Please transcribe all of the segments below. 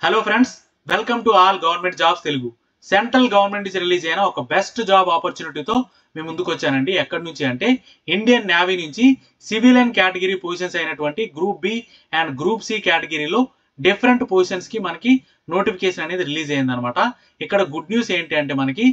Hello friends, welcome to all government jobs Telugu. Central government నుంచి release అయిన ఒక best job ఆపర్చునిటీతో మేము ముందుకు వచ్చానండి. ఎక్కడి నుంచి అంటే ఇండియన్ నేవీ నుంచి సివిలియన్ కేటగిరీ పొజిషన్స్ అయినటువంటి group B and group C కేటగిరీలో డిఫరెంట్ పొజిషన్స్ కి మనకి నోటిఫికేషన్ అనేది రిలీజ్ అయిందనమాట. ఇక్కడ గుడ్ న్యూస్ ఏంటి అంటే మనకి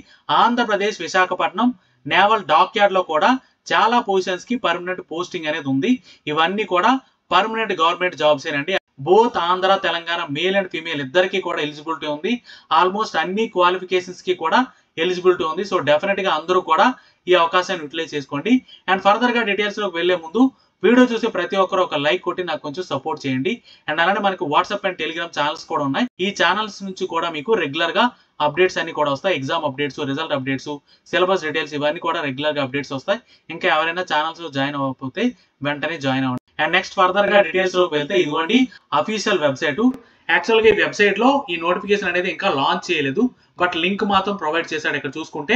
Andhra Pradesh Visakhapatnam naval dockyard లో కూడా చాలా పొజిషన్స్ కి పర్మనెంట్ పోస్టింగ్ అనేది ఉంది. ఇవన్నీ కూడా పర్మనెంట్ గవర్నమెంట్ జాబ్స్ ఏనండి. Both Andhra Telangana male and female ఇద్దరికి కూడా ఎలిజిబిలిటీ ఉంది. ఆల్మోస్ట్ అన్ని క్వాలిఫికేషన్స్ కి కూడా ఎలిజిబిలిటీ ఉంది. సో డెఫినెట్ గా అందరూ కూడా ఈ అవకాశాన్ని యూటిలైజ్ చేసుకోండి. అండ్ ఫర్దర్ గా డీటెయిల్స్ లోకి వెళ్లే ముందు వీడియో చూసి ప్రతి ఒక్కరు ఒక లైక్ కొట్టి నాకు కొంచెం సపోర్ట్ చేయండి. అండ్ అలానే మనకు వాట్సాప్ అండ్ టెలిగ్రామ్ ఛానల్స్ కూడా ఉన్నాయి. ఈ ఛానల్స్ నుంచి కూడా మీకు రెగ్యులర్ గా అప్డేట్స్ అన్ని కూడా వస్తాయి. Exam updates, result updates, syllabus details ఇవన్నీ కూడా రెగ్యులర్ గా అప్డేట్స్ వస్తాయి. ఇంకా ఎవరైనా ఛానల్స్ లో జాయిన్ అవ్వకపోతే వెంటనే జాయిన్ అవ్వండి. అండ్ నెక్స్ట్ ఫర్దర్ గా డీటెయిల్స్ లోకి వెళ్తే ఇదిగోండి అఫీషియల్ వెబ్సైట్. యాక్చువల్ గా ఈ వెబ్సైట్ లో ఈ నోటిఫికేషన్ అనేది ఇంకా లాంచ్ చేయలేదు, బట్ లింక్ మాత్రం ప్రొవైడ్ చేశాడు. ఇక్కడ చూసుకుంటే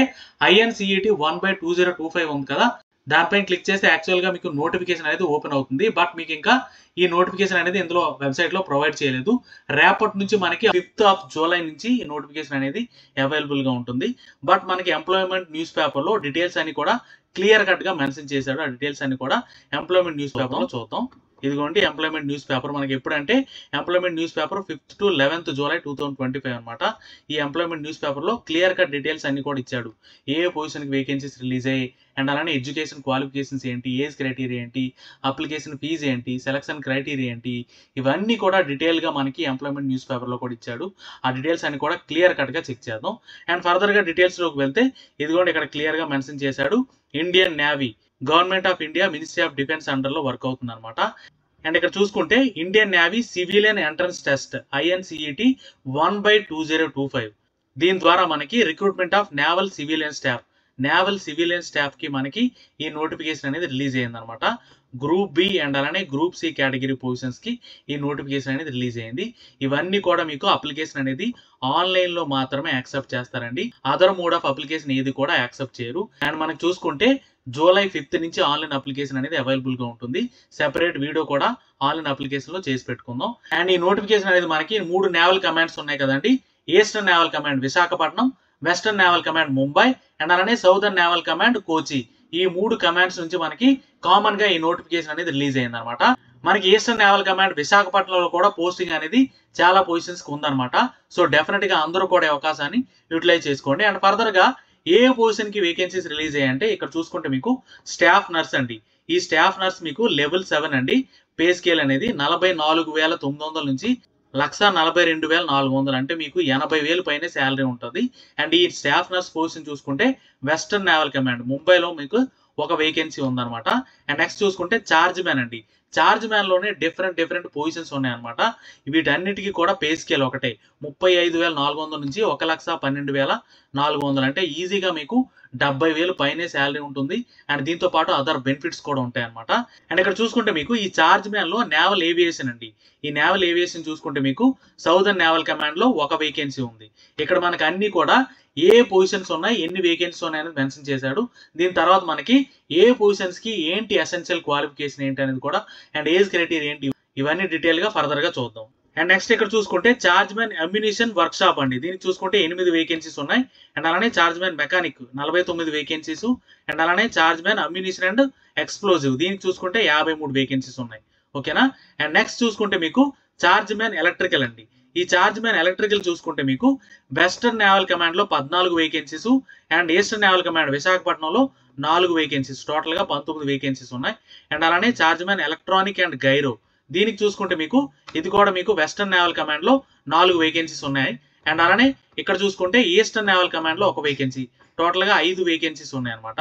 INCET 1/2025 ఉంది కదా, దానిపైన క్లిక్ చేస్తే యాక్చువల్ గా మీకు నోటిఫికేషన్ అనేది ఓపెన్ అవుతుంది. బట్ మీకు ఇంకా ఈ నోటిఫికేషన్ అనేది ఇందులో వెబ్సైట్ లో ప్రొవైడ్ చేయలేదు. రేపటి నుంచి మనకి 5th జూలై నుంచి ఈ నోటిఫికేషన్ అనేది అవైలబుల్ గా ఉంటుంది. బట్ మనకి ఎంప్లాయ్మెంట్ న్యూస్ పేపర్ లో డీటెయిల్స్ అన్ని కూడా క్లియర్ కట్ గా మెన్షన్ చేశాడు. ఆ డీటెయిల్స్ అన్ని కూడా ఎంప్లాయ్మెంట్ న్యూస్ పేపర్ లో చూద్దాం. ఇదిగోండి ఎంప్లాయ్మెంట్ న్యూస్ పేపర్. మనకి ఎప్పుడంటే employment news paper 5th to 11th July 2025 అనమాట. ఈ ఎంప్లాయ్మెంట్ న్యూస్ పేపర్ లో క్లియర్ కట్ డీటెయిల్స్ అన్ని కూడా ఇచ్చాడు. ఏ పొజిషన్ కి వేకెన్సీస్ రిలీజ్ అయ్యాయి, అండ్ అలానే ఎడ్యుకేషన్ క్వాలిఫికేషన్స్ ఏంటి, ఏజ్ క్రైటీరియా ఏంటి, అప్లికేషన్ ఫీజు ఏంటి, సెలక్షన్ క్రైటీరియా ఏంటి, ఇవన్నీ కూడా డీటెయిల్ గా మనకి ఎంప్లాయ్మెంట్ న్యూస్ పేపర్ లో కూడా ఇచ్చాడు. ఆ డీటెయిల్స్ అన్ని కూడా క్లియర్ కట్ గా చెక్ చేద్దాం. అండ్ ఫర్దర్ గా డీటెయిల్స్ లోకి వెళ్తే ఇదిగోండి ఇక్కడ క్లియర్ గా మెన్షన్ చేశాడు Indian navy, government of India, ministry of defence under లో వర్క్ అవుతుంది అనమాట. అండ్ ఇక్కడ చూసుకుంటే Indian navy civilian entrance test INCET 1/2025, దీని ద్వారా మనకి recruitment of naval civilian staff కి మనకి ఈ నోటిఫికేషన్ అనేది రిలీజ్ అయ్యింది అనమాట. గ్రూప్ బి అండ్ అలానే గ్రూప్ సి కేటగిరీ పొజిషన్స్ కి ఈ నోటిఫికేషన్ అనేది రిలీజ్ అయ్యింది. ఇవన్నీ కూడా మీకు అప్లికేషన్ అనేది ఆన్లైన్ లో మాత్రమే యాక్సెప్ట్ చేస్తారండి. అదర్ మోడ్ ఆఫ్ అప్లికేషన్ ఏది కూడా యాక్సెప్ట్ చేయరు. అండ్ మనకు చూసుకుంటే జూలై 5th నుంచి ఆన్లైన్ అప్లికేషన్ అనేది అవైలబుల్ గా ఉంటుంది. సెపరేట్ వీడియో కూడా ఆన్లైన్ అప్లికేషన్ లో చేసి పెట్టుకుందాం. అండ్ ఈ నోటిఫికేషన్ అనేది మనకి 3 నేవల్ కమాండ్స్ ఉన్నాయి కదండి. Eastern naval command Visakhapatnam, western naval command Mumbai, and అలానే సౌదర్న్ నేవల్ కమాండ్ కోచి. ఈ 3 కమాండ్స్ నుంచి మనకి కామన్ గా ఈ నోటిఫికేషన్ అనేది రిలీజ్ అయింది అనమాట. మనకి ఈస్టర్న్ నేవల్ కమాండ్ విశాఖపట్నంలో కూడా పోస్టింగ్ అనేది చాలా పొజిషన్స్ కి ఉందన్నమాట. సో డెఫినెట్ గా అందరూ కూడా అవకాశాన్ని యూటిలైజ్ చేసుకోండి. అండ్ ఫర్దర్ గా ఏ పొజిషన్ కి వేకెన్సీస్ రిలీజ్ అయ్యాయంటే ఇక్కడ చూసుకుంటే మీకు స్టాఫ్ నర్స్ అండి. ఈ స్టాఫ్ నర్స్ మీకు లెవెల్ 7 అండి. పే స్కేల్ అనేది 44,900 నుంచి 1,42,400, అంటే మీకు 80,000 పైనే శాలరీ ఉంటుంది. అండ్ ఈ స్టాఫ్ నర్స్ పోజిషన్ చూసుకుంటే వెస్టర్న్ నేవల్ కమాండ్ ముంబైలో మీకు ఒక వేకెన్సీ ఉందన్నమాట. అండ్ నెక్స్ట్ చూసుకుంటే చార్జ్ మ్యాన్ అండి. చార్జ్ మ్యాన్ లోనే డిఫరెంట్ పొజిషన్స్ ఉన్నాయన్నమాట. వీటన్నిటికీ కూడా పే స్కేల్ ఒకటే, 35,400 నుంచి 1,12,400, అంటే ఈజీగా మీకు 70,000 పైనే శాలరీ ఉంటుంది. అండ్ దీంతో పాటు అదర్ బెనిఫిట్స్ కూడా ఉంటాయి అనమాట. అండ్ ఇక్కడ చూసుకుంటే మీకు ఈ చార్జ్ మ్యాన్ లో నేవల్ ఏవియేషన్ అండి. ఈ నేవల్ ఏవియేషన్ చూసుకుంటే మీకు సౌదర్న్ నేవల్ కమాండ్ లో ఒక వేకెన్సీ ఉంది. ఇక్కడ మనకి అన్ని కూడా ఏ పొజిషన్స్ ఉన్నాయి, ఎన్ని వేకెన్సీస్ ఉన్నాయని మెన్షన్ చేశాడు. దీని తర్వాత మనకి ఏ పొజిషన్స్ కి ఏంటి ఎసెన్షియల్ క్వాలిఫికేషన్ ఏంటి అనేది కూడా, అండ్ ఏజ్ క్రైటీరియా ఏంటి, ఇవన్నీ డీటెయిల్ గా ఫర్దర్ గా చూద్దాం. అండ్ నెక్స్ట్ ఇక్కడ చూసుకుంటే chargeman ammunition workshop అండి. దీనికి చూసుకుంటే 8 వేకెన్సీస్ ఉన్నాయి. అండ్ అలానే chargeman mechanic 49 vacancies. And అలానే chargeman ammunition and explosive, దీనికి చూసుకుంటే 53 వేకెన్సీస్ ఉన్నాయి. ఓకేనా. అండ్ నెక్స్ట్ చూసుకుంటే మీకు చార్జ్ మ్యాన్ ఎలక్ట్రికల్ అండి. ఈ చార్జ్ మ్యాన్ ఎలక్ట్రికల్ చూసుకుంటే మీకు వెస్టర్న్ నేవల్ కమాండ్ లో 14 vacancies, and eastern naval command విశాఖపట్నంలో 4 వేకెన్సీస్, టోటల్ గా 19 వేకెన్సీస్ ఉన్నాయి. అండ్ అలానే charge man electronic and gyro, దీనికి చూసుకుంటే మీకు ఇది కూడా మీకు వెస్టర్న్ నేవల్ కమాండ్ లో 4 వేకెన్సీస్ ఉన్నాయి. అండ్ అలానే ఇక్కడ చూసుకుంటే ఈస్టర్న్ నేవల్ కమాండ్ లో ఒక వేకెన్సీ, టోటల్ గా 5 వేకెన్సీస్ ఉన్నాయి అనమాట.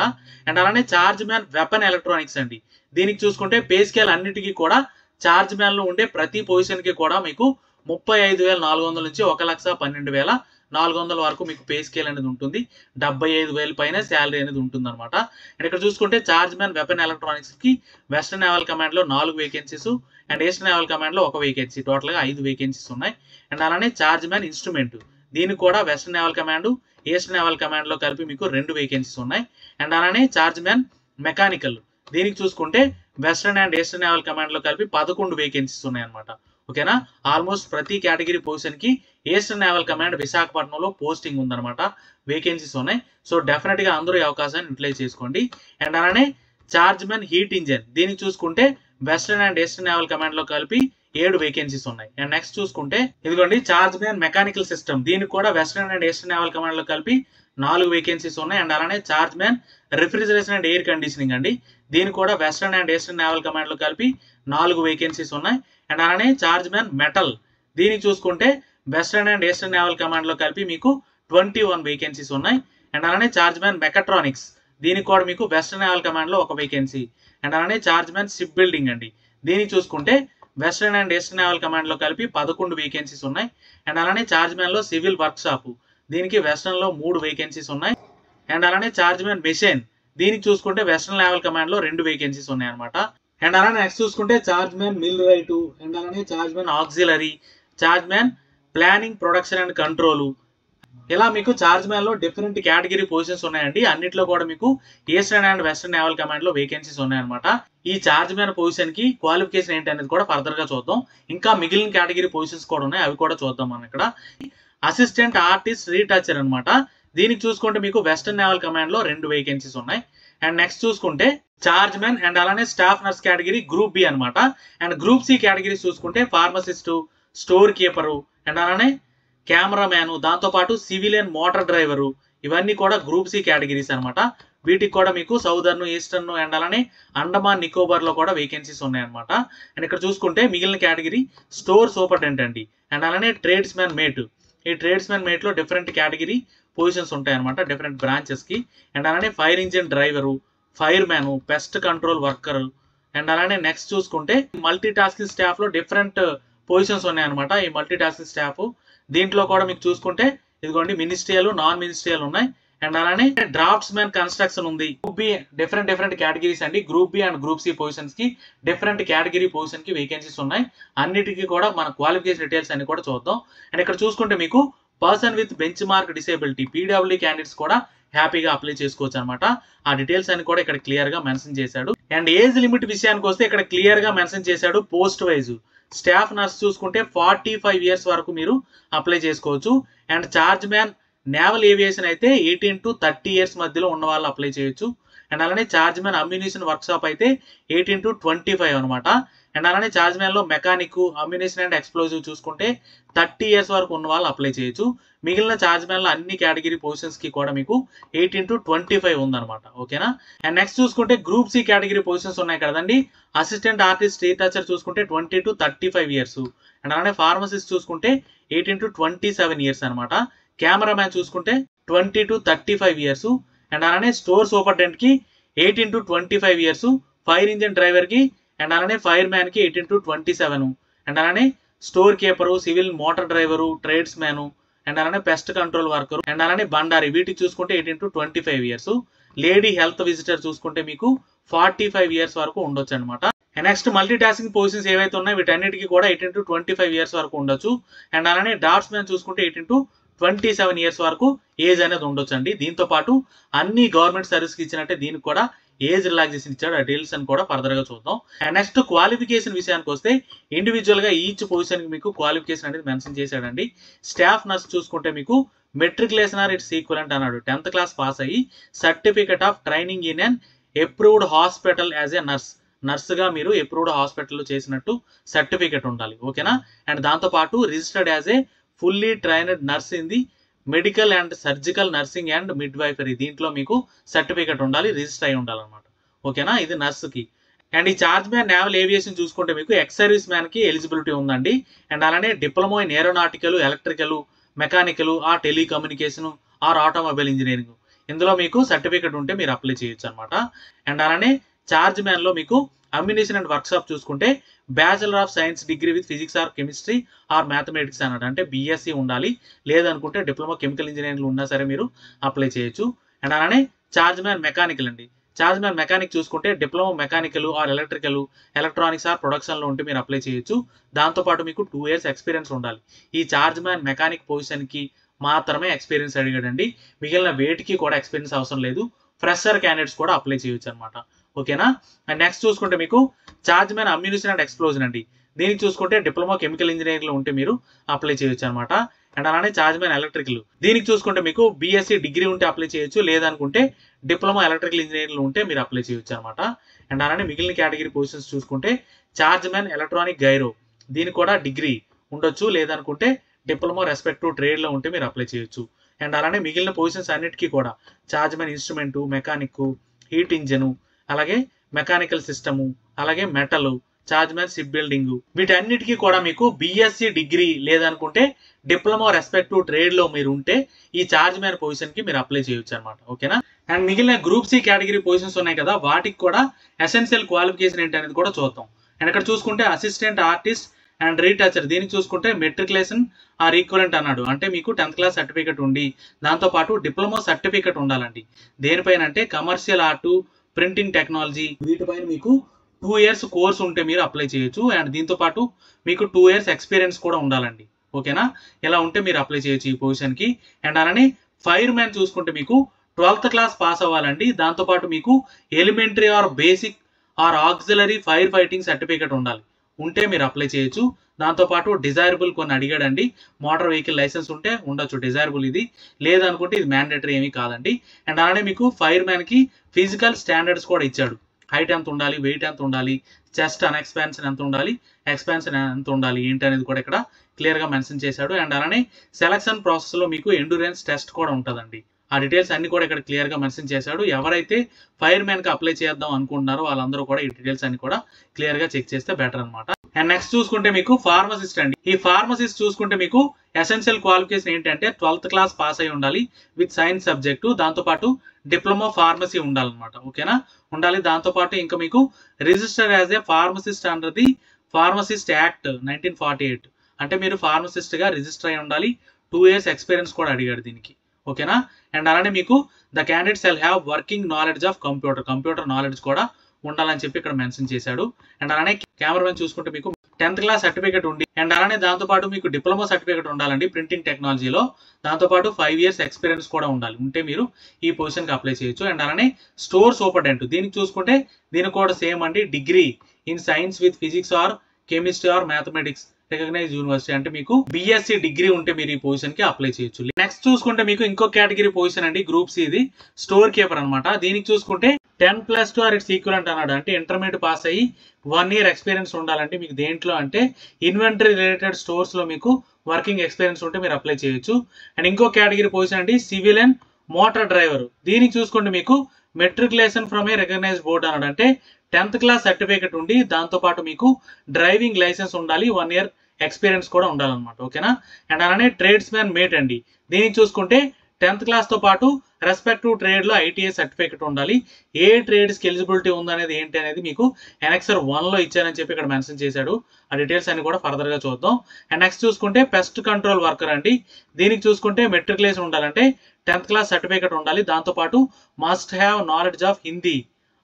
అండ్ అలానే చార్జ్ మ్యాన్ వెపన్ ఎలక్ట్రానిక్స్ అండి. దీనికి చూసుకుంటే పే స్కేల్ అన్నిటికీ కూడా చార్జ్ మ్యాన్ లో ఉండే ప్రతి పొజిషన్ కి కూడా మీకు 35,400 నుంచి 1,12,400 వరకు మీకు పే స్కేల్ అనేది ఉంటుంది. 75,000 పైన శాలరీ అనేది ఉంటుంది అనమాట. అండ్ ఇక్కడ చూసుకుంటే చార్జ్ మ్యాన్ వెపన్ ఎలక్ట్రానిక్స్ కి వెస్టర్న్ నేవల్ కమాండ్ లో 4 vacancies, and eastern naval command లో ఒక వేకెన్సీ, టోటల్ గా 5 వేకెన్సీస్ ఉన్నాయి. అండ్ అలానే చార్జ్ మ్యాన్ ఇన్స్ట్రుమెంట్, దీనికి కూడా western naval command, eastern naval command లో కలిపి మీకు 2 వేకెన్సీస్ ఉన్నాయి. అండ్ అలానే చార్జ్ మ్యాన్ మెకానికల్, దీనికి చూసుకుంటే western and eastern naval command లో కలిపి 11 వేకెన్సీస్ ఉన్నాయి అనమాట. ఓకేనా. ఆల్మోస్ట్ ప్రతి కేటగిరీ పొజిషన్ కి ఈస్టర్న్ నేవల్ కమాండ్ విశాఖపట్నంలో పోస్టింగ్ ఉందన్నమాట, వేకెన్సీస్ ఉన్నాయి. సో డెఫినెట్ గా అందరూ ఈ అవకాశాన్ని యూటిలైజ్ చేసుకోండి. అండ్ అలానే చార్జ్ మ్యాన్ హీట్ ఇంజిన్ దీనికి చూసుకుంటే western and eastern naval command లో కలిపి 7 వేకెన్సీస్ ఉన్నాయి. అండ్ నెక్స్ట్ చూసుకుంటే ఇదిగోండి చార్జ్ మ్యాన్ మెకానికల్ సిస్టమ్ దీనికి కూడా western and eastern naval command లో కలిపి 4 వేకెన్సీస్ ఉన్నాయి. అండ్ అలానే charge man refrigeration and air conditioning అండి, దీనికి కూడా western and eastern naval command లో కలిపి 4 వేకెన్సీస్ ఉన్నాయి. అండ్ అలానే చార్జ్ మ్యాన్ మెటల్ దీనికి చూసుకుంటే western and eastern naval command లో కలిపి మీకు 21 వేకెన్సీస్ ఉన్నాయి. అండ్ అలానే చార్జ్ మ్యాన్ మెకాట్రానిక్స్ దీనికి కూడా మీకు వెస్టర్న్ నేవల్ కమాండ్ లో 1 వేకెన్సీ. అండ్ అలానే చార్జ్ మ్యాన్ షిప్ బిల్డింగ్ అండి, దీనికి చూసుకుంటే western and eastern naval command లో కలిపి 11 వేకెన్సీస్ ఉన్నాయి. అండ్ అలానే చార్జ్ మ్యాన్ లో సివిల్ వర్క్ షాప్ దీనికి వెస్టర్న్ లో 3 వేకెన్సీస్ ఉన్నాయి. అండ్ అలానే చార్జ్ మ్యాన్ మెషిన్ దీనికి చూసుకుంటే వెస్టర్న్ నేవల్ కమాండ్ లో 2 వేకెన్సీస్ ఉన్నాయి అనమాట. అండ్ అలానే నెక్స్ట్ చూసుకుంటే chargeman millwright, and అలానే chargeman auxiliary, chargeman planning production and control, ఇలా మీకు చార్జ్ మ్యాన్ లో డిఫరెంట్ కేటగిరీ పొజిషన్స్ ఉన్నాయండి. అన్నిట్లో కూడా మీకు eastern and western naval command లో వేకెన్సీస్ ఉన్నాయన్నమాట. ఈ చార్జ్ మ్యాన్ పొజిషన్ కి క్వాలిఫికేషన్ ఏంటి అనేది కూడా ఫర్దర్ గా చూద్దాం. ఇంకా మిగిలిన కేటగిరీ పొజిషన్స్ కూడా ఉన్నాయి, అవి కూడా చూద్దాం మనం ఇక్కడ. అసిస్టెంట్ ఆర్టిస్ట్ రీటచర్ అనమాట, దీనికి చూసుకుంటే మీకు వెస్టర్న్ నేవల్ కమాండ్ లో 2 వేకెన్సీస్ ఉన్నాయి. అండ్ నెక్స్ట్ చూసుకుంటే చార్జ్ మ్యాన్ అండ్ అలానే staff nurse category group B అనమాట. అండ్ గ్రూప్ సి కేటగిరీస్ చూసుకుంటే ఫార్మసిస్ట్, స్టోర్ కీపరు, అండ్ అలానే కెమెరామ్యాన్, దాంతో పాటు సివిలియన్ మోటార్ డ్రైవరు, ఇవన్నీ కూడా గ్రూప్ సి కేటగిరీస్ అనమాట. వీటికి కూడా మీకు సౌదర్న్, ఈస్టర్న్ అండ్ అలానే అండమాన్ నికోబార్ లో కూడా వేకెన్సీస్ ఉన్నాయన్నమాట. అండ్ ఇక్కడ చూసుకుంటే మిగిలిన కేటగిరీ స్టోర్ సూపరింటెండెంట్ అండి, అండ్ అలానే ట్రేడ్స్ మ్యాన్ మేట్. ఈ ట్రేడ్స్ మ్యాన్ మేట్ లో డిఫరెంట్ కేటగిరీ పొజిషన్స్ ఉంటాయి అనమాట, డిఫరెంట్ బ్రాంచెస్ కి. అండ్ అలానే fire engine driver, fire man, pest control worker. And అలానే నెక్స్ట్ చూసుకుంటే మల్టీ టాస్కింగ్ స్టాఫ్ లో డిఫరెంట్ పొజిషన్స్ ఉన్నాయన్నమాట. ఈ మల్టీ టాస్కింగ్ స్టాఫ్ దీంట్లో కూడా మీకు చూసుకుంటే ఇదిగోండి మినిస్ట్రియల్, నాన్ మినిస్ట్రియల్ ఉన్నాయి. అండ్ అలానే డ్రాఫ్ట్స్ మ్యాన్ కన్స్ట్రక్షన్ ఉంది. గ్రూప్ బి డిఫరెంట్ కేటగిరీస్ అండి, group B and group C positions కి డిఫరెంట్ కేటగిరీ పొజిషన్ కి వేకెన్సీస్ ఉన్నాయి. అన్నిటికీ కూడా మన క్వాలిఫికేషన్ డీటెయిల్స్ అన్ని కూడా చూద్దాం. అండ్ ఇక్కడ చూసుకుంటే మీకు person with bench mark disability PW candidates కూడా హ్యాపీగా అప్లై చేసుకోవచ్చు అనమాట. ఆ డీటెయిల్స్ అని కూడా ఇక్కడ క్లియర్ గా మెన్షన్ చేశాడు. అండ్ ఏజ్ లిమిట్ విషయానికి వస్తే ఇక్కడ క్లియర్ గా మెన్షన్ చేశాడు. పోస్ట్ వైజ్ స్టాఫ్ నర్స్ చూసుకుంటే 45 ఇయర్స్ వరకు మీరు అప్లై చేసుకోవచ్చు. And charge man naval aviation అయితే 18 to 30 ఇయర్స్ మధ్యలో ఉన్న వాళ్ళు అప్లై చేయొచ్చు. అండ్ అలానే chargeman ammunition work shop అయితే 18 to 25 అనమాట. అండ్ అలానే చార్జ్ మ్యాన్ లో మెకానిక్, అమ్యునిషన్ అండ్ ఎక్స్ప్లోజివ్ చూసుకుంటే 30 ఇయర్స్ వరకు ఉన్న వాళ్ళు అప్లై చేయొచ్చు. మిగిలిన చార్జ్ మ్యాన్ లో అన్ని కేటగిరీ పొజిషన్స్ కి కూడా మీకు 18 to 25 ఉందన్నమాట. ఓకేనా. అండ్ నెక్స్ట్ చూసుకుంటే గ్రూప్ సి కేటగిరీ పొజిషన్స్ ఉన్నాయి కదండి. అసిస్టెంట్ ఆర్టిస్ట్ రీటచర్ చూసుకుంటే 20 to 35 ఇయర్స్. అండ్ అలానే ఫార్మసిస్ట్ చూసుకుంటే 18 to 27 ఇయర్స్ అనమాట. కెమెరామ్యాన్ చూసుకుంటే 20 to 35 ఇయర్స్. అండ్ అలానే స్టోర్ సూపరింటెండెంట్ కి 18 to 25 years. Fire engine driver కి అండ్ అలానే ఫైర్ మ్యాన్ కి 18 to 27. అండ్ అలానే store keeper, civil motor driver, trades man, and అలానే పెస్ట్ కంట్రోల్ వర్కర్, అండ్ అలానే బండారి, వీటికి చూసుకుంటే 18 to 25 years. Lady health visitor చూసుకుంటే మీకు 45 ఇయర్స్ వరకు ఉండొచ్చు అనమాట. నెక్స్ట్ మల్టీ టాస్కింగ్ పొజిషన్స్ ఏవైతే ఉన్నాయో వీటన్నిటికీ కూడా 18 to 25 ఇయర్స్ వరకు ఉండొచ్చు. అండ్ అలానే డాట్స్ మ్యాన్ చూసుకుంటే 18 to 27 ఇయర్స్ వరకు ఏజ్ అనేది ఉండొచ్చు అండి. దీంతో పాటు అన్ని గవర్నమెంట్ సర్వీస్ కి ఇచ్చినట్టే దీనికి కూడా ఏజ్ రిలాక్సేషన్ ఇచ్చాడు. ఆ డీటెయిల్స్ అని కూడా ఫర్దర్ గా చూద్దాం. అండ్ నెక్స్ట్ క్వాలిఫికేషన్ విషయానికి వస్తే ఇండివిజువల్ గా ఈచ్ పొజిషన్ కి మీకు క్వాలిఫికేషన్ అనేది మెన్షన్ చేశాడండి. స్టాఫ్ నర్స్ చూసుకుంటే మీకు మెట్రికులేషన్ ఆర్ ఇట్స్ ఈక్వలెంట్ అన్నాడు. 10th క్లాస్ పాస్ అయ్యి certificate of training in an approved hospital as a nurse, nurse గా మీరు అప్రూవ్డ్ హాస్పిటల్లో చేసినట్టు సర్టిఫికేట్ ఉండాలి. ఓకేనా. అండ్ దాంతో పాటు registered as a fully trained nurse in the medical and surgical nursing and midwifery, దీంట్లో మీకు సర్టిఫికేట్ ఉండాలి, రిజిస్టర్ అయి ఉండాలన్నమాట. ఓకేనా. ఇది నర్స్ కి. అండ్ ఈ చార్జ్ మ్యాన్ నేవల్ ఏవియేషన్ చూసుకుంటే మీకు ఎక్స్ సర్వీస్ మ్యాన్ కి ఎలిజిబిలిటీ ఉందండి. అండ్ అలానే diploma in aeronautical, electrical, mechanical, or telecommunication or automobile engineering, ఇందులో మీకు సర్టిఫికేట్ ఉంటే మీరు అప్లై చేయొచ్చు అనమాట. అండ్ అలానే చార్జ్ మ్యాన్ లో మీకు అమ్యునిషన్ అండ్ వర్క్ షాప్ చూసుకుంటే bachelor of science degree with physics or chemistry or mathematics అన్నాడు. అంటే బీఎస్సీ ఉండాలి, లేదనుకుంటే డిప్లొమా కెమికల్ ఇంజనీరింగ్ ఉన్నా సరే మీరు అప్లై చేయొచ్చు. అండ్ అలానే చార్జ్ మ్యాన్ మెకానికల్ అండి. చార్జ్ మ్యాన్ మెకానిక్ చూసుకుంటే diploma mechanical are electrical, electronics or production లో ఉంటే మీరు అప్లై చేయొచ్చు. దాంతోపాటు మీకు 2 years ఎక్స్పీరియన్స్ ఉండాలి. ఈ చార్జ్ మ్యాన్ మెకానిక్ పొజిషన్ కి మాత్రమే ఎక్స్పీరియన్స్ అడిగాడండి. మిగిలిన వేటికి కూడా ఎక్స్పీరియన్స్ అవసరం లేదు. ఫ్రెషర్ క్యాండిడేట్స్ కూడా అప్లై చేయొచ్చు అనమాట. ఓకేనా. అండ్ నెక్స్ట్ చూసుకుంటే మీకు chargeman ammunition and explosion అండి. దీనికి చూసుకుంటే డిప్లొమా కెమికల్ ఇంజనీరింగ్ లో ఉంటే మీరు అప్లై చేయొచ్చు అనమాట. అండ్ అలానే చార్జ్మెన్ ఎలక్ట్రికల్ దీనికి చూసుకుంటే మీకు బీఎస్సీ డిగ్రీ ఉంటే అప్లై చేయొచ్చు, లేదనుకుంటే డిప్లొమా ఎలక్ట్రికల్ ఇంజనీరింగ్ లో ఉంటే మీరు అప్లై చేయొచ్చు అనమాట. అండ్ అలానే మిగిలిన కేటగిరీ పొజిషన్స్ చూసుకుంటే చార్జ్మెన్ ఎలక్ట్రానిక్ గైరో దీనికి కూడా డిగ్రీ ఉండొచ్చు, లేదనుకుంటే డిప్లొమా రెస్పెక్టివ్ ట్రేడ్ లో ఉంటే మీరు అప్లై చేయొచ్చు. అండ్ అలానే మిగిలిన పొజిషన్స్ అన్నిటికీ కూడా chargemen instrument, mechanic, heat engine, అలాగే మెకానికల్ సిస్టము, అలాగే మెటల్, చార్జ్మెన్ షిప్ బిల్డింగ్, వీటన్నిటికీ కూడా మీకు బీఎస్సీ డిగ్రీ లేదనుకుంటే డిప్లొమా రెస్పెక్టివ్ ట్రేడ్ లో మీరు ఉంటే ఈ చార్జ్మెన్ పొజిషన్ కి మీరు అప్లై చేయొచ్చు అనమాట. ఓకేనా. అండ్ మిగిలిన గ్రూప్ సి కేటగిరీ పొజిషన్స్ ఉన్నాయి కదా, వాటికి కూడా ఎసెన్షియల్ క్వాలిఫికేషన్ ఏంటి అనేది కూడా చూద్దాం. అండ్ ఇక్కడ చూసుకుంటే అసిస్టెంట్ ఆర్టిస్ట్ అండ్ రీటచర్ దీనికి చూసుకుంటే మెట్రికులేషన్ ఆర్ ఈక్వలెంట్ అన్నాడు. అంటే మీకు 10th క్లాస్ సర్టిఫికేట్ ఉండి దాంతోపాటు డిప్లొమా సర్టిఫికేట్ ఉండాలండి. దేనిపైన అంటే కమర్షియల్ ఆర్టు, ప్రింటింగ్ టెక్నాలజీ, వీటిపైన మీకు 2 years కోర్స్ ఉంటే మీరు అప్లై చేయొచ్చు. అండ్ దీంతో పాటు మీకు 2 years ఎక్స్పీరియన్స్ కూడా ఉండాలండి. ఓకేనా. ఇలా ఉంటే మీరు అప్లై చేయొచ్చు ఈ పొజిషన్ కి. అండ్ అలానే ఫైర్ మ్యాన్ చూసుకుంటే మీకు 12th క్లాస్ పాస్ అవ్వాలండి. దాంతోపాటు మీకు elementary or basic or auxiliary fire fighting certificate ఉండాలి, ఉంటే మీరు అప్లై చేయొచ్చు. దాంతోపాటు డిజైరబుల్ కొన్ని అడిగాడండి, మోటార్ వెహికల్ లైసెన్స్ ఉంటే ఉండొచ్చు డిజైరబుల్, ఇది లేదనుకుంటే ఇది మ్యాండేటరీ ఏమీ కాదండి. అండ్ అలానే మీకు ఫైర్ మ్యాన్ కి ఫిజికల్ స్టాండర్డ్స్ కూడా ఇచ్చాడు. హైట్ ఎంత ఉండాలి, వెయిట్ ఎంత ఉండాలి, చెస్ట్ అన్ఎక్స్పాన్షన్ ఎంత ఉండాలి, ఎక్స్పాన్షన్ ఎంత ఉండాలి ఏంటి అనేది కూడా ఇక్కడ క్లియర్ గా మెన్షన్ చేశాడు. అండ్ అలానే సెలక్షన్ ప్రాసెస్ లో మీకు ఎండ్యూరెన్స్ టెస్ట్ కూడా ఉంటుందండి. ఆ డీటెయిల్స్ అన్ని కూడా ఇక్కడ క్లియర్ గా మెన్షన్ చేశాడు. ఎవరైతే ఫైర్ మ్యాన్ కి అప్లై చేద్దాం అనుకుంటున్నారో వాళ్ళందరూ కూడా ఈ డీటెయిల్స్ అన్ని కూడా క్లియర్ గా చెక్ చేస్తే బెటర్ అనమాట. అండ్ నెక్స్ట్ చూసుకుంటే మీకు ఫార్మసిస్ట్ అండి. ఈ ఫార్మసిస్ట్ చూసుకుంటే మీకు ఎసెన్షియల్ క్వాలిఫికేషన్ ఏంటంటే 12th క్లాస్ పాస్ అయి ఉండాలి విత్ సైన్స్ సబ్జెక్టు, దాంతోపాటు డిప్లొమా ఫార్మసీ ఉండాలన్నమాట. ఓకేనా, ఉండాలి. దాంతోపాటు ఇంకా మీకు register as a pharmacist under the pharmacist act 1948, అంటే మీరు ఫార్మసిస్ట్ గా రిజిస్టర్ అయి ఉండాలి. 2 years ఎక్స్పీరియన్స్ కూడా అడిగాడు దీనికి. ఓకేనా. అండ్ అలానే మీకు the candidate shall have working knowledge of computer knowledge కూడా ఉండాలని చెప్పి ఇక్కడ మెన్షన్ చేశాడు. అండ్ అలానే కెమెరామెన్ చూసుకుంటే మీకు 10th క్లాస్ సర్టిఫికేట్ ఉండి, అండ్ అలానే దాంతోపాటు మీకు డిప్లొమా సర్టిఫికేట్ ఉండాలండి ప్రింటింగ్ టెక్నాలజీలో, దాంతోపాటు 5 years ఎక్స్పీరియన్స్ కూడా ఉండాలి, ఉంటే మీరు ఈ పొజిషన్కి అప్లై చేయొచ్చు. అండ్ అలానే స్టోర్ సూపర్డెంట్ దీనికి చూసుకుంటే దీనికి కూడా సేమ్ అండి, degree in science with physics or chemistry or mathematics recognize university, అంటే మీకు బీఎస్సీ డిగ్రీ ఉంటే మీరు ఈ పొజిషన్ కి అప్లై చేయొచ్చు. నెక్స్ట్ చూసుకుంటే మీకు ఇంకో కేటగిరీ పొజిషన్ అండి, గ్రూప్ సి, ఇది స్టోర్ కీపర్ అనమాట. దీనికి చూసుకుంటే 10+2 ఆర్ ఇట్స్ ఈక్వలెంట్ అన్నాడు. అంటే ఇంటర్మీడియట్ పాస్ అయ్యి 1 year ఎక్స్పీరియన్స్ ఉండాలంటే మీకు దేంట్లో అంటే ఇన్వెంటరీ రిలేటెడ్ స్టోర్స్ లో మీకు వర్కింగ్ ఎక్స్పీరియన్స్ ఉంటే మీరు అప్లై చేయొచ్చు. అండ్ ఇంకో కేటగిరీ పొజిషన్ అండి సివిల్ అండ్ మోటార్ డ్రైవర్. దీనికి చూసుకుంటే మీకు matriculation from a recognized board అన్నాడు. అంటే 10th క్లాస్ సర్టిఫికేట్ ఉండి దాంతోపాటు మీకు డ్రైవింగ్ లైసెన్స్ ఉండాలి, 1 year ఎక్స్పీరియన్స్ కూడా ఉండాలన్నమాట. ఓకేనా. అండ్ అలానే ట్రేడ్స్ మ్యాన్ మేట్ అండి. దీనికి చూసుకుంటే 10th క్లాస్ తో పాటు రెస్పెక్టివ్ ట్రేడ్ లో ఐటీఐ సర్టిఫికేట్ ఉండాలి. ఏ ట్రేడ్స్ కి ఎలిజిబిలిటీ ఉందనేది ఏంటి అనేది మీకు ఎనెక్సర్ 1 లో ఇచ్చారని చెప్పి ఇక్కడ మెన్షన్ చేశాడు. ఆ డీటెయిల్స్ అన్ని కూడా ఫర్దర్ గా చూద్దాం. అండ్ నెక్స్ట్ చూసుకుంటే పెస్ట్ కంట్రోల్ వర్కర్ అండి. దీనికి చూసుకుంటే మెట్రికులేషన్ ఉండాలంటే 10th క్లాస్ సర్టిఫికేట్ ఉండాలి, దాంతోపాటు must have knowledge of Hindi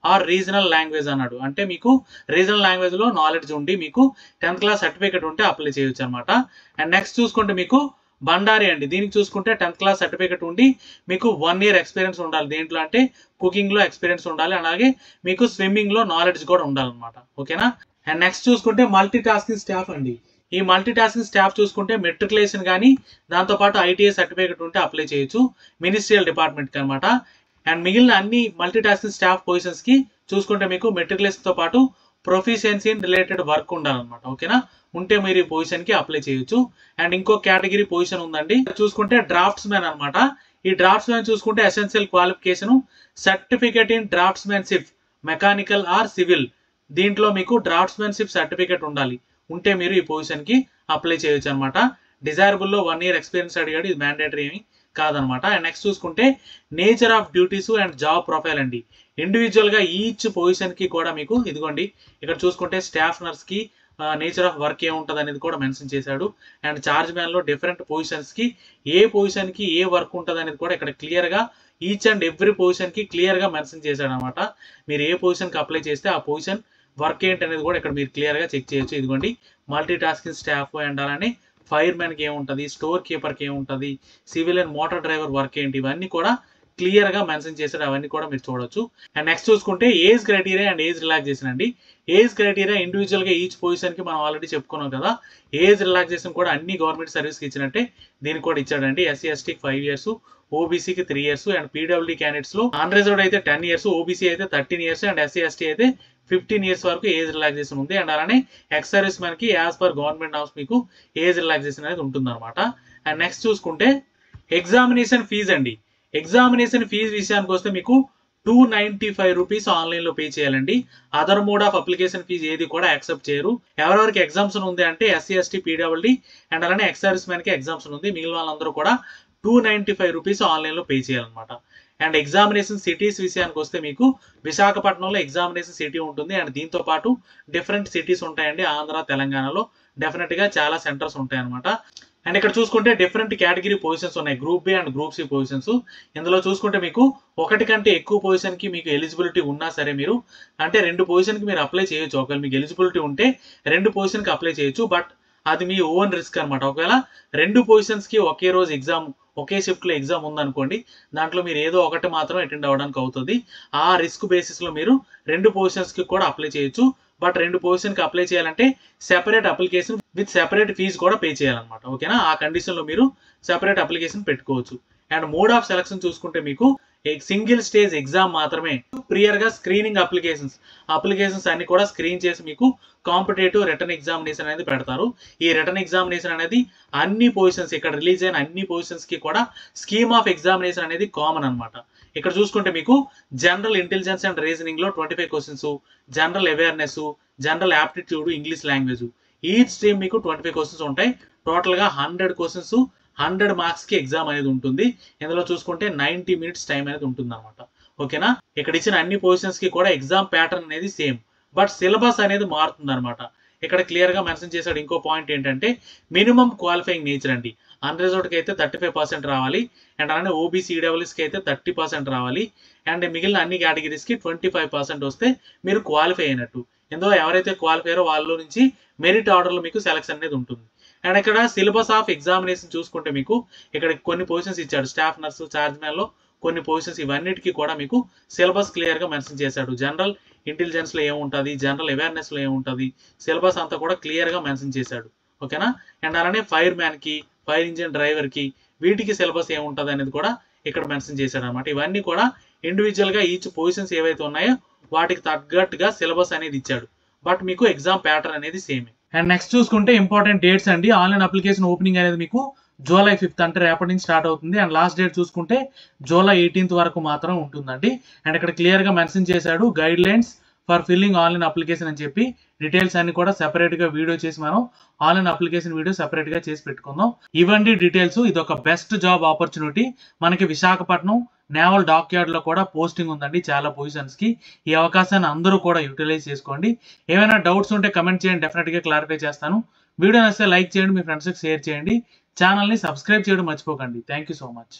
or regional language అన్నాడు. అంటే మీకు రీజనల్ లాంగ్వేజ్ లో నాలెడ్జ్ ఉండి మీకు 10th క్లాస్ సర్టిఫికేట్ ఉంటే అప్లై చేయొచ్చు అనమాట. అండ్ నెక్స్ట్ చూసుకుంటే మీకు బండారి అండి. దీనికి చూసుకుంటే 10th క్లాస్ సర్టిఫికేట్ ఉండి మీకు 1 year ఎక్స్పీరియన్స్ ఉండాలి. దేంట్లో అంటే కుకింగ్ లో ఎక్స్పీరియన్స్ ఉండాలి, అలాగే మీకు స్విమ్మింగ్ లో నాలెడ్జ్ కూడా ఉండాలన్నమాట. ఓకేనా. అండ్ నెక్స్ట్ చూసుకుంటే మల్టీ టాస్కింగ్ స్టాఫ్ అండి. ఈ మల్టీ టాస్కింగ్ స్టాఫ్ చూసుకుంటే మెట్రికులేషన్ కానీ దాంతోపాటు ఐటీఐ సర్టిఫికేట్ ఉంటే అప్లై చేయొచ్చు మినిస్ట్రియల్ డిపార్ట్మెంట్ కి అనమాట. అండ్ మిగిలిన అన్ని మల్టీ టాస్కింగ్ స్టాఫ్ పొజిషన్స్ కి చూసుకుంటే మీకు మెట్రికులేషన్ తో పాటు ప్రొఫిషియన్సీ ఇన్ రిలేటెడ్ వర్క్ ఉండాలన్నమాట. ఓకేనా, ఉంటే మీరు ఈ పొజిషన్ కి అప్లై చేయొచ్చు. అండ్ ఇంకో కేటగిరీ పొజిషన్ ఉందండి, చూసుకుంటే డ్రాఫ్ట్స్ మ్యాన్ అనమాట. ఈ డ్రాఫ్ట్స్ మ్యాన్ చూసుకుంటే essential qualification certificate in drafts మ్యాన్షిప్ mechanical are civil, దీంట్లో మీకు డ్రాఫ్ట్స్ మ్యాన్షిప్ సర్టిఫికేట్ ఉండాలి, ఉంటే మీరు ఈ పొజిషన్ కి అప్లై చేయొచ్చు అనమాట. డిజైరబుల్ లో 1 year ఎక్స్పీరియన్స్ అడిగాడు, ఇది మ్యాండేటరీ ఏమి కాదనమాట. అండ్ నెక్స్ట్ చూసుకుంటే nature of duties and job profile అండి. ఇండివిజువల్ గా ఈచ్ పొజిషన్ కి కూడా మీకు ఇదిగోండి ఇక్కడ చూసుకుంటే స్టాఫ్ నర్స్ కి నేచర్ ఆఫ్ వర్క్ ఏముంటుంది అనేది కూడా మెన్షన్ చేశాడు. అండ్ చార్జ్ మ్యాన్ లో డిఫరెంట్ పొజిషన్స్ కి ఏ పొజిషన్ కి ఏ వర్క్ ఉంటుంది అనేది కూడా ఇక్కడ క్లియర్ గా ఈచ్ అండ్ ఎవ్రీ పొజిషన్ కి క్లియర్ గా మెన్షన్ చేశాడు అనమాట. మీరు ఏ పొజిషన్ కి అప్లై చేస్తే ఆ పొజిషన్ వర్క్ ఏంటి అనేది కూడా ఇక్కడ మీరు క్లియర్ గా చెక్ చేయొచ్చు. ఇదిగోండి మల్టీ టాస్కింగ్ స్టాఫ్, అండ్ అలానే ఫైర్ మ్యాన్కి ఏముంటుంది, స్టోర్ కీపర్కి ఏముంటుంది, civil and motor driver work ఏంటి, ఇవన్నీ కూడా క్లియర్ గా మెన్షన్ చేశాడు. అవన్నీ కూడా మీరు చూడొచ్చు. అండ్ నెక్స్ట్ చూసుకుంటే age criteria and age relaxation అండి. ఏజ్ క్రైటీరియా ఇండివిజువల్ గా ఈచ్ పొజిషన్ కి మనం ఆల్రెడీ చెప్పుకున్నాం కదా. ఏజ్ రిలాక్సేషన్ కూడా అన్ని గవర్నమెంట్ సర్వీస్ కి ఇచ్చినట్టే దీనికి కూడా ఇచ్చాడండి. ఎస్సీ ఎస్టీకి 5 years, ఓబీసీకి 3 years అండ్ పీడబ్ల్యూడీ క్యాండిడేట్స్ లో నాన్ రిజర్వ్డ్ అయితే 10 years, ఓబీసీ అయితే 13 years అండ్ ఎస్సీ ఎస్టీ అయితే 15 years వరకు ఏజ్ రిలాక్సేషన్ ఉంది. అండ్ అలానే ఎక్స్ సర్వీస్ మనకి యాజ్ పర్ గవర్నమెంట్ నామ్స్ మీకు ఏజ్ రిలాక్సేషన్ అనేది ఉంటుంది అనమాట. అండ్ నెక్స్ట్ చూసుకుంటే ఎగ్జామినేషన్ ఫీజు అండి. ఎగ్జామినేషన్ ఫీజు విషయానికి వస్తే మీకు 295 రూపీస్ ఆన్లైన్ లో పే చేయాలండి. Other mode of application fee ఏది కూడా యాక్సెప్ట్ చేయరు. ఎవరెవరికి ఎగ్జామ్షన్ ఉంది అంటే ఎస్సీ ఎస్టీ పీడబ్ల్యూడీ అండ్ అలానే ఎక్స్ సర్వీస్ మ్యాన్ కి ఎగ్జామ్షన్ ఉంది. మిగిలిన వాళ్ళందరూ కూడా 295 రూపీస్ ఆన్లైన్ లో పే చేయాలన్నమాట. అండ్ ఎగ్జామినేషన్ సిటీస్ విషయానికి వస్తే మీకు విశాఖపట్నంలో ఎగ్జామినేషన్ సిటీ ఉంటుంది. అండ్ దీంతో పాటు డిఫరెంట్ సిటీస్ ఉంటాయండి. ఆంధ్ర, తెలంగాణలో డెఫినెట్ గా చాలా సెంటర్స్ ఉంటాయి అనమాట. అండ్ ఇక్కడ చూసుకుంటే డిఫరెంట్ కేటగిరీ పొజిషన్స్ ఉన్నాయి. Group B and group C positions. ఇందులో చూసుకుంటే మీకు ఒకటి కంటే ఎక్కువ పొజిషన్ కి మీకు ఎలిజిబిలిటీ ఉన్నా సరే మీరు అంటే 2 పొజిషన్ కి మీరు అప్లై చేయొచ్చు. ఒకవేళ మీకు ఎలిజిబిలిటీ ఉంటే 2 పొజిషన్ కి అప్లై చేయొచ్చు. బట్ అది మీ ఓన్ రిస్క్ అనమాట. ఒకవేళ 2 పొజిషన్స్ కి ఒకే రోజు ఎగ్జామ్, ఒకే షిఫ్ట్ లో ఎగ్జామ్ ఉందనుకోండి, దాంట్లో మీరు ఏదో ఒకటి మాత్రం అటెండ్ అవ్వడానికి అవుతుంది. ఆ రిస్క్ బేసిస్ లో మీరు 2 పొజిషన్స్ కి కూడా అప్లై చేయొచ్చు. బట్ 2 పొజిషన్ కి అప్లై చేయాలంటే separate application with separate fee కూడా పే చేయాలన్నమాట. ఓకేనా? ఆ కండిషన్ లో మీరు సెపరేట్ అప్లికేషన్ పెట్టుకోవచ్చు. అండ్ మోడ్ ఆఫ్ సెలక్షన్ చూసుకుంటే మీకు సింగిల్ స్టేజ్ ఎగ్జామ్ మాత్రమే. ప్రియర్ గా స్క్రీనింగ్ అప్లికేషన్స్ అన్ని కూడా స్క్రీన్ చేసి మీకు కాంపిటేటివ్ రిటర్న్ ఎగ్జామినేషన్ అనేది పెడతారు. ఈ రిటర్న్ ఎగ్జామినేషన్ అనేది అన్ని పొజిషన్స్, ఇక్కడ రిలీజ్ అయిన అన్ని పొజిషన్స్ కి కూడా స్కీమ్ ఆఫ్ ఎగ్జామినేషన్ అనేది కామన్ అనమాట. ఇక్కడ చూసుకుంటే మీకు జనరల్ ఇంటెలిజెన్స్ అండ్ రీజనింగ్ లో 25 questions, general awareness, general aptitude, English language, each stream మీకు 25 క్వశ్చన్స్ ఉంటాయి. టోటల్ గా 100 క్వశ్చన్స్, 100 మార్క్స్ కి ఎగ్జామ్ అనేది ఉంటుంది. ఇందులో చూసుకుంటే 90 minutes టైం అనేది ఉంటుంది అనమాట. ఓకేనా? ఇక్కడ ఇచ్చిన అన్ని పొజిషన్స్ కి కూడా ఎగ్జామ్ ప్యాటర్న్ అనేది సేమ్, బట్ సిలబస్ అనేది మారుతుంది అనమాట. ఇక్కడ క్లియర్ గా మెన్షన్ చేశాడు. ఇంకో పాయింట్ ఏంటంటే మినిమం క్వాలిఫైయింగ్ నేచర్ అండి. అన్రిజర్వ్డ్ కి అయితే 35% రావాలి. అండ్ అలానే ఓబీసీ ఈడబ్ల్యూఎస్ కి అయితే 30% రావాలి. అండ్ మిగిలిన అన్ని కేటగిరీస్ కి 25% వస్తే మీరు క్వాలిఫై అయినట్టు. ఇందులో ఎవరైతే క్వాలిఫై అయ్యారో వాళ్ళ నుంచి మెరిట్ ఆర్డర్ లో మీకు సెలక్షన్ అనేది ఉంటుంది. అండ్ ఇక్కడ సిలబస్ ఆఫ్ ఎగ్జామినేషన్ చూసుకుంటే మీకు ఇక్కడ కొన్ని పొజిషన్స్ ఇచ్చాడు. స్టాఫ్ నర్సు, చార్జ్ మ్యాన్ లో కొన్ని పొజిషన్స్, ఇవన్నిటికీ కూడా మీకు సిలబస్ క్లియర్ గా మెన్షన్ చేశాడు. జనరల్ ఇంటెలిజెన్స్ లో ఏముంటుంది, జనరల్ అవేర్నెస్ లో ఏముంటుంది, సిలబస్ అంతా కూడా క్లియర్ గా మెన్షన్ చేశాడు. ఓకేనా? అండ్ అలానే ఫైర్ మ్యాన్ కి, ఫైర్ ఇంజిన్ డ్రైవర్ కి, వీటికి సిలబస్ ఏముంటుంది అనేది కూడా ఇక్కడ మెన్షన్ చేశాడు అనమాట. ఇవన్నీ కూడా ఇండివిజువల్ గా ఈచ్ పొజిషన్స్ ఏవైతే ఉన్నాయో వాటికి తగ్గట్టుగా సిలబస్ అనేది ఇచ్చాడు. బట్ మీకు ఎగ్జామ్ ప్యాటర్న్ అనేది సేమ్. అండ్ నెక్స్ట్ చూసుకుంటే ఇంపార్టెంట్ డేట్స్ అండి. ఆన్లైన్ అప్లికేషన్ ఓపెనింగ్ అనేది మీకు July 5th అంటే రేపటి నుంచి స్టార్ట్ అవుతుంది. అండ్ లాస్ట్ డేట్ చూసుకుంటే July 18th వరకు మాత్రం ఉంటుందండి. అండ్ ఇక్కడ క్లియర్ గా మెన్షన్ చేశాడు guide lines for filling online application అని చెప్పి. డీటెయిల్స్ అన్ని కూడా సెపరేట్ గా వీడియో చేసి మనం ఆన్లైన్ అప్లికేషన్ వీడియో సెపరేట్ గా చేసి పెట్టుకుందాం. ఇవన్నీ డీటెయిల్స్. ఇది ఒక బెస్ట్ జాబ్ ఆపర్చునిటీ. మనకి విశాఖపట్నం నేవల్ డాక్ యార్డ్ లో కూడా పోస్టింగ్ ఉందండి చాలా పొజిషన్స్ కి. ఈ అవకాశాన్ని అందరూ కూడా యూటిలైజ్ చేసుకోండి. ఏమైనా డౌట్స్ ఉంటే కమెంట్ చేయండి, డెఫినెట్ గా క్లారిఫై చేస్తాను. వీడియో నచ్చితే లైక్ చేయండి, మీ ఫ్రెండ్స్ కి షేర్ చేయండి. ఛానల్ ని సబ్స్క్రైబ్ చేయడం మర్చిపోకండి. Thank you so much.